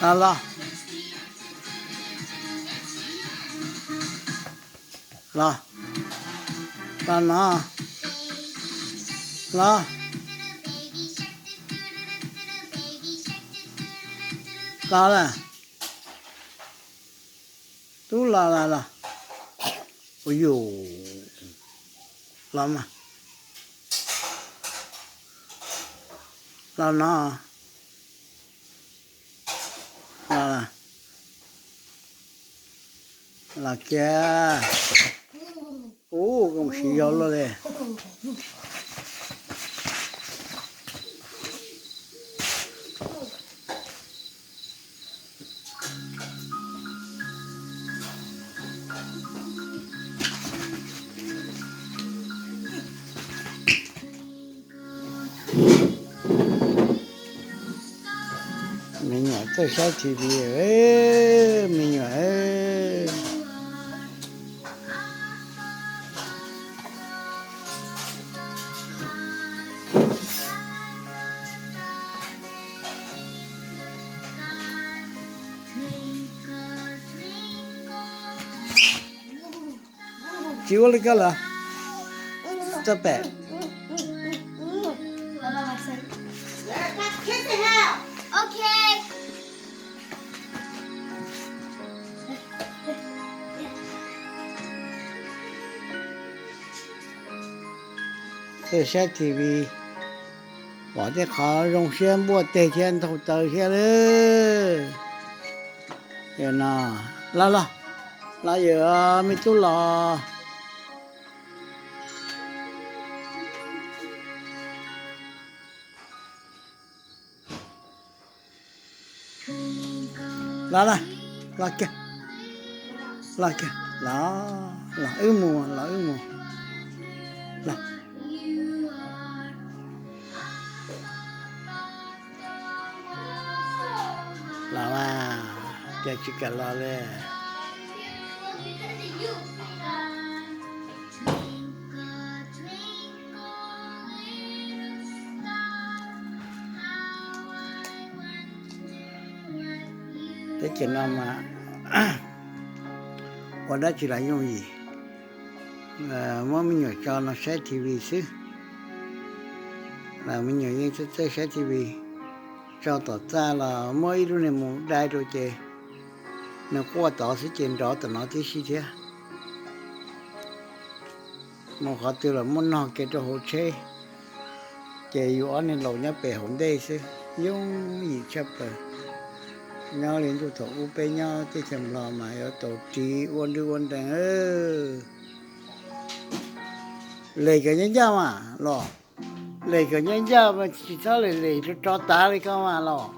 là là nó là là tú là ôi dồi mà là nó là kia cũng xì dầu rồi đấy mình nhỏ tôi sẽ chỉ đi mình nhỏ chịu lấy cái là tập bè Okay. tôi sẽ TV 我的好容先不得钱头到下来，有呐，来有啊，没走啦，来给，来，一模，来。Lama, dia juga lale. Thế chuyện nào mà ở đó chỉ là dùng gì mà mình nhớ cho nó sẽ TV chứ là mình nhớ những cái sẽ TV cho tỏ ra là mỗi đứa này một đại rồi chứ nó qua tỏ sẽ chuyện đó tụi nó thì gì thế một họ từ là muốn nó cái cho hồ chế chế yêu anh nên lâu nhá bể hôm đây chứ dùng gì chấp rồi nhau liền tụ thủ bên nhau thì thèm lò mà ở tổ trí quân đàn lấy cái nhân gia mà lò lấy cái nhân gia mà chỉ sao lấy cho ta lấy cái mà lò